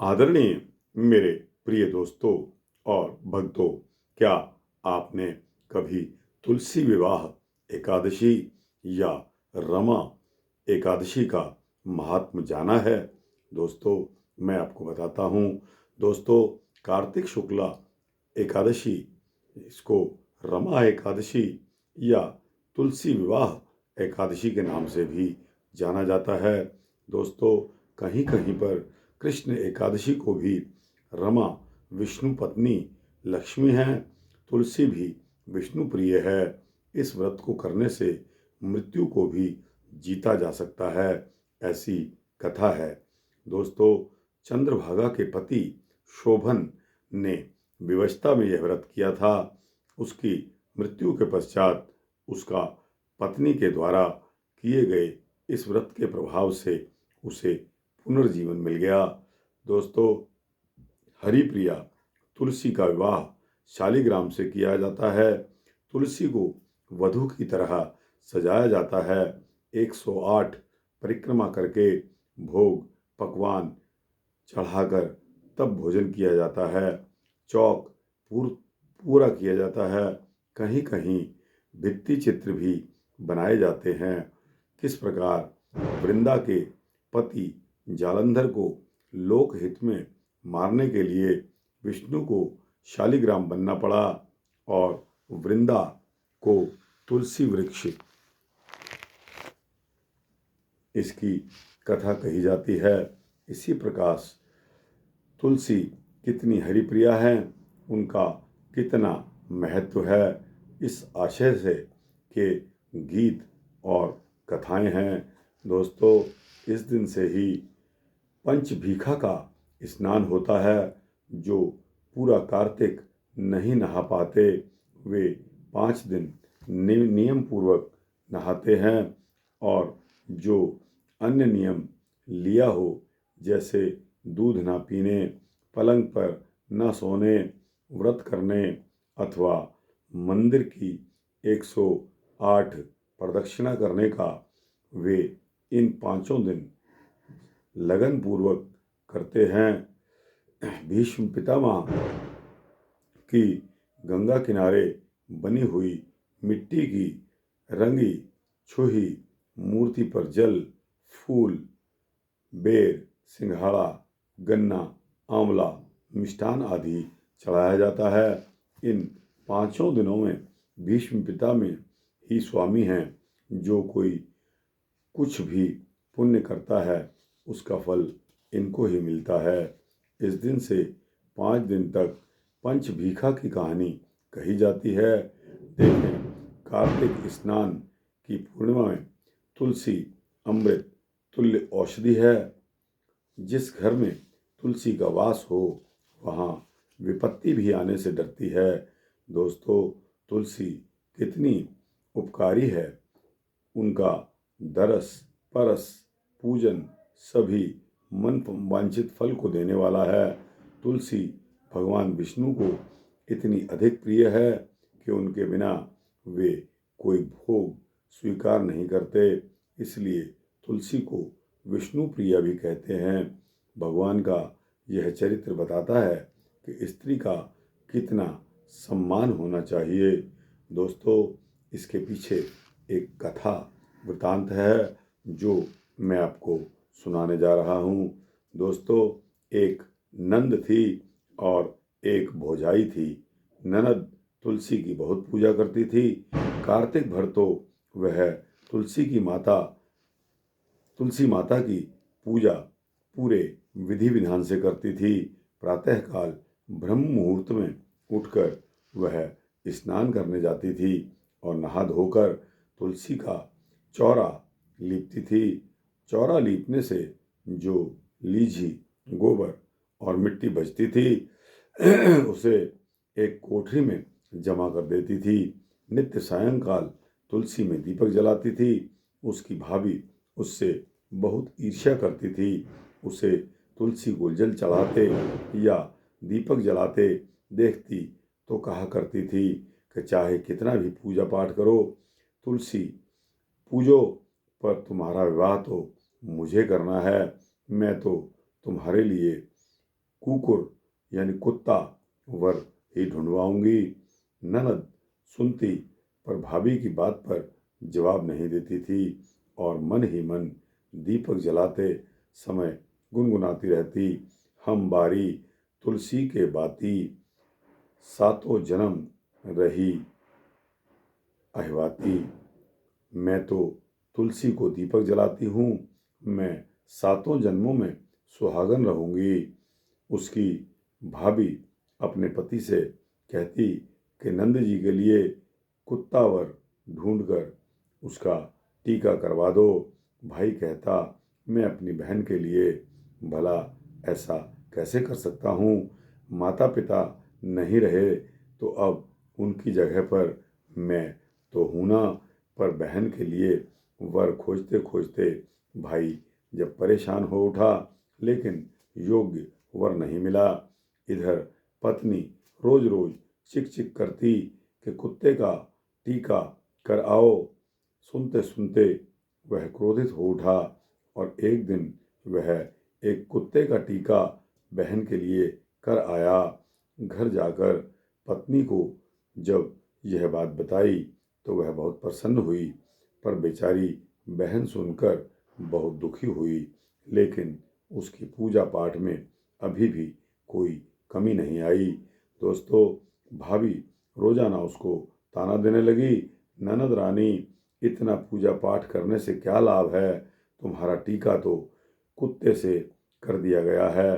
आदरणीय मेरे प्रिय दोस्तों और भक्तों, क्या आपने कभी तुलसी विवाह एकादशी या रमा एकादशी का महात्म जाना है? दोस्तों, मैं आपको बताता हूँ। दोस्तों, कार्तिक शुक्ला एकादशी, इसको रमा एकादशी या तुलसी विवाह एकादशी के नाम से भी जाना जाता है। दोस्तों, कहीं कहीं पर कृष्ण एकादशी को भी रमा विष्णु पत्नी लक्ष्मी हैं, तुलसी भी विष्णु प्रिय है। इस व्रत को करने से मृत्यु को भी जीता जा सकता है, ऐसी कथा है। दोस्तों, चंद्रभागा के पति शोभन ने विवशता में यह व्रत किया था। उसकी मृत्यु के पश्चात उसका पत्नी के द्वारा किए गए इस व्रत के प्रभाव से उसे पुनर्जीवन मिल गया। दोस्तों, हरिप्रिया तुलसी का विवाह शालिग्राम से किया जाता है। तुलसी को वधू की तरह सजाया जाता है। 108 परिक्रमा करके भोग पकवान चढ़ाकर तब भोजन किया जाता है। चौक पूरा किया जाता है। कहीं कहीं भित्ति चित्र भी बनाए जाते हैं। किस प्रकार वृंदा के पति जालंधर को लोकहित में मारने के लिए विष्णु को शालिग्राम बनना पड़ा और वृंदा को तुलसी वृक्ष, इसकी कथा कही जाती है। इसी प्रकार तुलसी कितनी हरिप्रिया है, उनका कितना महत्व है, इस आशय से के गीत और कथाएं हैं। दोस्तों, इस दिन से ही पंचभीखा का स्नान होता है। जो पूरा कार्तिक नहीं नहा पाते, वे 5 दिन नियम पूर्वक नहाते हैं। और जो अन्य नियम लिया हो, जैसे दूध ना पीने, पलंग पर न सोने, व्रत करने अथवा मंदिर की 108 प्रदक्षिणा करने का, वे इन 5 दिन लगन पूर्वक करते हैं। भीष्म पितामह की गंगा किनारे बनी हुई मिट्टी की रंगी छुही मूर्ति पर जल, फूल, बेर, सिंघाड़ा, गन्ना, आंवला, मिष्ठान आदि चढ़ाया जाता है। इन 5 दिनों में भीष्म पितामह ही स्वामी हैं। जो कोई कुछ भी पुण्य करता है, उसका फल इनको ही मिलता है। इस दिन से 5 दिन तक पंचभीखा की कहानी कही जाती है। देखें, कार्तिक स्नान की पूर्णिमा में तुलसी अमृत तुल्य औषधि है। जिस घर में तुलसी का वास हो, वहाँ विपत्ति भी आने से डरती है। दोस्तों, तुलसी कितनी उपकारी है, उनका दरस परस पूजन सभी मन वांछित फल को देने वाला है। तुलसी भगवान विष्णु को इतनी अधिक प्रिय है कि उनके बिना वे कोई भोग स्वीकार नहीं करते। इसलिए तुलसी को विष्णु प्रिया भी कहते हैं। भगवान का यह चरित्र बताता है कि स्त्री का कितना सम्मान होना चाहिए। दोस्तों, इसके पीछे एक कथा वृतांत है, जो मैं आपको सुनाने जा रहा हूँ। दोस्तों, एक नंद थी और एक भौजाई थी। ननद तुलसी की बहुत पूजा करती थी। कार्तिक भर तो वह तुलसी माता की पूजा पूरे विधि विधान से करती थी। प्रातःकाल ब्रह्म मुहूर्त में उठकर वह स्नान करने जाती थी और नहा धोकर तुलसी का चौरा लीपती थी। चौरा लीपने से जो लीझी गोबर और मिट्टी बचती थी, उसे एक कोठरी में जमा कर देती थी। नित्य सायंकाल तुलसी में दीपक जलाती थी। उसकी भाभी उससे बहुत ईर्ष्या करती थी। उसे तुलसी को जल चढ़ाते या दीपक जलाते देखती तो कहा करती थी कि चाहे कितना भी पूजा पाठ करो, तुलसी पूजो, पर तुम्हारा विवाह तो मुझे करना है। मैं तो तुम्हारे लिए कुकुर यानी कुत्ता वर ही ढूंढवाऊंगी। ननद सुनती पर भाभी की बात पर जवाब नहीं देती थी और मन ही मन दीपक जलाते समय गुनगुनाती रहती, हम बारी तुलसी के बाती, सातों जन्म रही अहिवाती। मैं तो तुलसी को दीपक जलाती हूँ, मैं सातों जन्मों में सुहागन रहूंगी। उसकी भाभी अपने पति से कहती कि नंद जी के लिए कुत्ता वर ढूंढकर उसका टीका करवा दो। भाई कहता, मैं अपनी बहन के लिए भला ऐसा कैसे कर सकता हूँ। माता पिता नहीं रहे तो अब उनकी जगह पर मैं तो हूं ना। पर बहन के लिए वर खोजते खोजते भाई जब परेशान हो उठा, लेकिन योग्य वर नहीं मिला। इधर पत्नी रोज रोज चिक चिक करती कि कुत्ते का टीका कर आओ। सुनते सुनते वह क्रोधित हो उठा और एक दिन वह एक कुत्ते का टीका बहन के लिए कर आया। घर जाकर पत्नी को जब यह बात बताई तो वह बहुत प्रसन्न हुई, पर बेचारी बहन सुनकर बहुत दुखी हुई। लेकिन उसकी पूजा पाठ में अभी भी कोई कमी नहीं आई। दोस्तों, भाभी रोजाना उसको ताना देने लगी, ननद रानी, इतना पूजा पाठ करने से क्या लाभ है, तुम्हारा टीका तो कुत्ते से कर दिया गया है।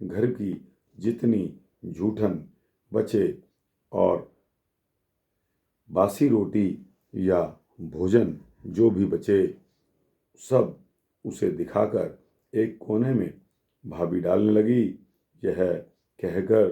घर की जितनी जूठन बचे और बासी रोटी या भोजन जो भी बचे, सब उसे दिखाकर एक कोने में भाभी डालने लगी, यह कहकर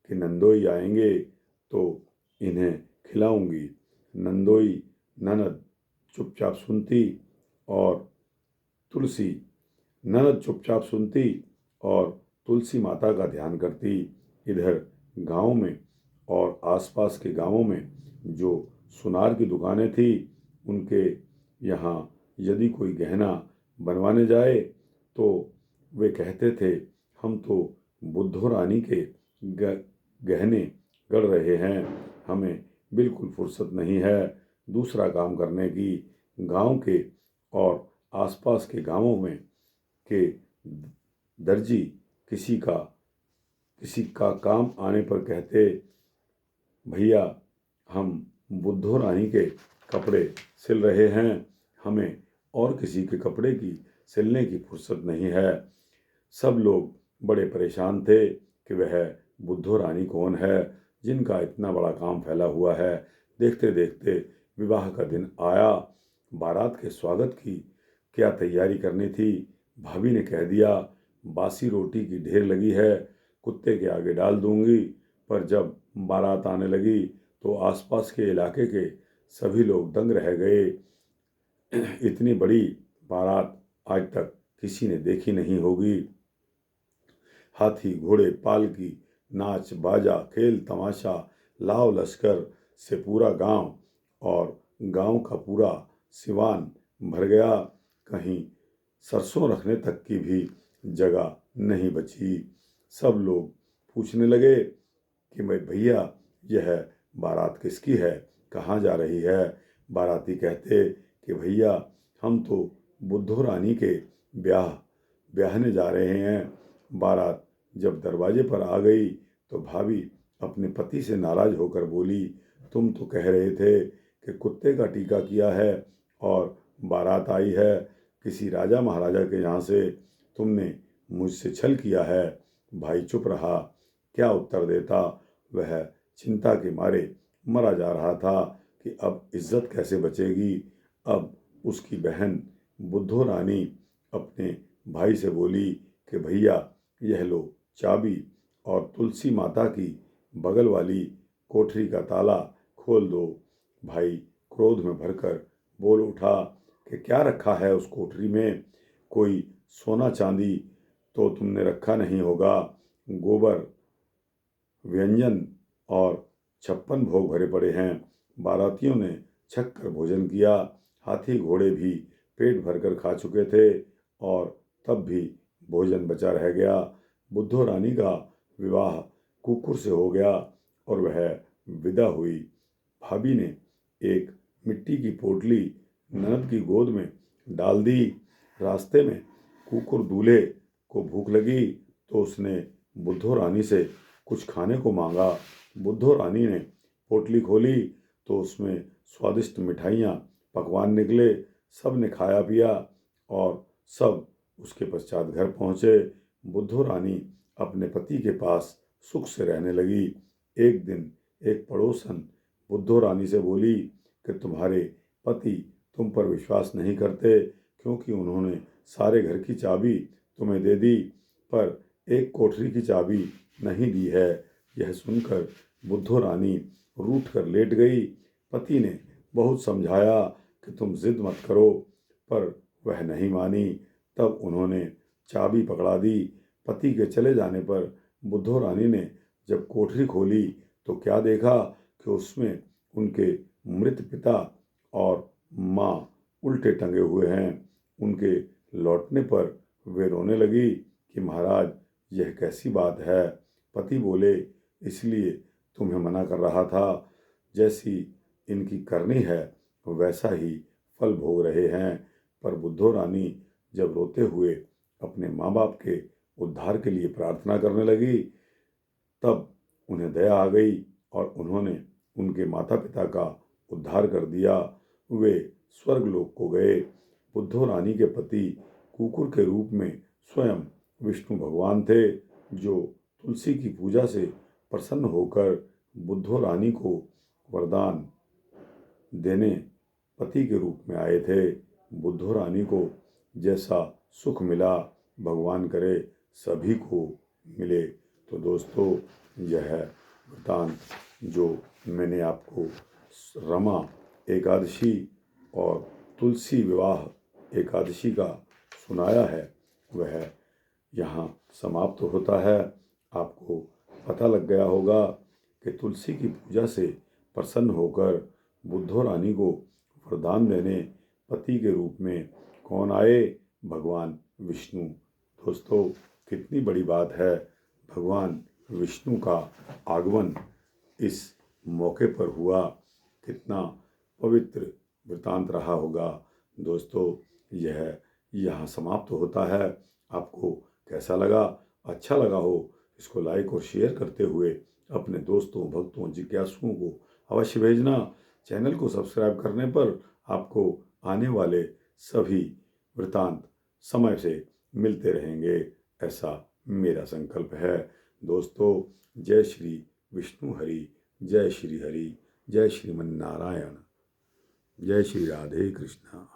कि नंदोई आएंगे तो इन्हें खिलाऊंगी। नंदोई ननद चुपचाप सुनती और तुलसी ननद चुपचाप सुनती और तुलसी माता का ध्यान करती। इधर गांव में और आसपास के गांवों में जो सुनार की दुकानें थी, उनके यहाँ यदि कोई गहना बनवाने जाए तो वे कहते थे, हम तो बुद्धो रानी के गहने गढ़ रहे हैं, हमें बिल्कुल फुर्सत नहीं है दूसरा काम करने की। गांव के और आसपास के गांवों में के दर्जी किसी का काम आने पर कहते, भैया हम बुद्धो रानी के कपड़े सिल रहे हैं, हमें और किसी के कपड़े की सिलने की फुर्सत नहीं है। सब लोग बड़े परेशान थे कि वह बुद्धो रानी कौन है जिनका इतना बड़ा काम फैला हुआ है। देखते देखते विवाह का दिन आया। बारात के स्वागत की क्या तैयारी करनी थी, भाभी ने कह दिया, बासी रोटी की ढेर लगी है, कुत्ते के आगे डाल दूंगी। पर जब बारात आने लगी तो आसपास के इलाके के सभी लोग दंग रह गए। इतनी बड़ी बारात आज तक किसी ने देखी नहीं होगी। हाथी घोड़े पालकी नाच बाजा खेल तमाशा लाव लश्कर से पूरा गांव और गांव का पूरा सिवान भर गया। कहीं सरसों रखने तक की भी जगह नहीं बची। सब लोग पूछने लगे कि भाई भैया यह बारात किसकी है, कहाँ जा रही है। बाराती कहते कि भैया हम तो बुद्धो रानी के ब्याहने जा रहे हैं। बारात जब दरवाजे पर आ गई तो भाभी अपने पति से नाराज होकर बोली, तुम तो कह रहे थे कि कुत्ते का टीका किया है और बारात आई है किसी राजा महाराजा के यहाँ से, तुमने मुझसे छल किया है। भाई चुप रहा, क्या उत्तर देता। वह चिंता के मारे मरा जा रहा था कि अब इज्जत कैसे बचेगी। अब उसकी बहन बुद्धो रानी अपने भाई से बोली कि भैया यह लो चाबी और तुलसी माता की बगल वाली कोठरी का ताला खोल दो। भाई क्रोध में भरकर बोल उठा कि क्या रखा है उस कोठरी में, कोई सोना चांदी तो तुमने रखा नहीं होगा। गोबर व्यंजन और 56 भोग भरे पड़े हैं। बारातियों ने छक कर भोजन किया। हाथी घोड़े भी पेट भरकर खा चुके थे और तब भी भोजन बचा रह गया। बुद्धो रानी का विवाह कुकुर से हो गया और वह विदा हुई। भाभी ने एक मिट्टी की पोटली ननद की गोद में डाल दी। रास्ते में कुकुर दूल्हे को भूख लगी तो उसने बुद्धो रानी से कुछ खाने को मांगा। बुद्धो रानी ने पोटली खोली तो उसमें स्वादिष्ट मिठाइयाँ पकवान निकले। सब ने खाया पिया और सब उसके पश्चात घर पहुँचे। बुद्धो रानी अपने पति के पास सुख से रहने लगी। एक दिन एक पड़ोसन बुद्धो रानी से बोली कि तुम्हारे पति तुम पर विश्वास नहीं करते क्योंकि उन्होंने सारे घर की चाबी तुम्हें दे दी पर एक कोठरी की चाबी नहीं दी है। यह सुनकर बुद्धो रानी रूठ कर लेट गई। पति ने बहुत समझाया कि तुम जिद मत करो पर वह नहीं मानी। तब उन्होंने चाबी पकड़ा दी। पति के चले जाने पर बुद्धो रानी ने जब कोठरी खोली तो क्या देखा कि उसमें उनके मृत पिता और माँ उल्टे टंगे हुए हैं। उनके लौटने पर वे रोने लगी कि महाराज यह कैसी बात है। पति बोले इसलिए तुम्हें मना कर रहा था, जैसी इनकी करनी है वैसा ही फल भोग रहे हैं। पर बुद्धो रानी जब रोते हुए अपने माँ बाप के उद्धार के लिए प्रार्थना करने लगी तब उन्हें दया आ गई और उन्होंने उनके माता पिता का उद्धार कर दिया। वे स्वर्गलोक को गए। बुद्धो रानी के पति कुकुर के रूप में स्वयं विष्णु भगवान थे जो तुलसी की पूजा से प्रसन्न होकर बुद्धो रानी को वरदान देने पति के रूप में आए थे। बुद्धो रानी को जैसा सुख मिला भगवान करे सभी को मिले। तो दोस्तों यह वृतांत जो मैंने आपको रमा एकादशी और तुलसी विवाह एकादशी का सुनाया है वह यहाँ समाप्त होता है। आपको पता लग गया होगा कि तुलसी की पूजा से प्रसन्न होकर बुद्धो रानी को वरदान देने पति के रूप में कौन आए? भगवान विष्णु। दोस्तों कितनी बड़ी बात है, भगवान विष्णु का आगमन इस मौके पर हुआ। कितना पवित्र वृतांत रहा होगा। दोस्तों यह यहाँ समाप्त होता है। आपको कैसा लगा? अच्छा लगा हो इसको लाइक और शेयर करते हुए अपने दोस्तों भक्तों जिज्ञासुओं को अवश्य भेजना। चैनल को सब्सक्राइब करने पर आपको आने वाले सभी वृतांत समय से मिलते रहेंगे, ऐसा मेरा संकल्प है। दोस्तों जय श्री विष्णु हरि, जय श्री हरि, जय श्रीमन नारायण, जय श्री राधे कृष्णा।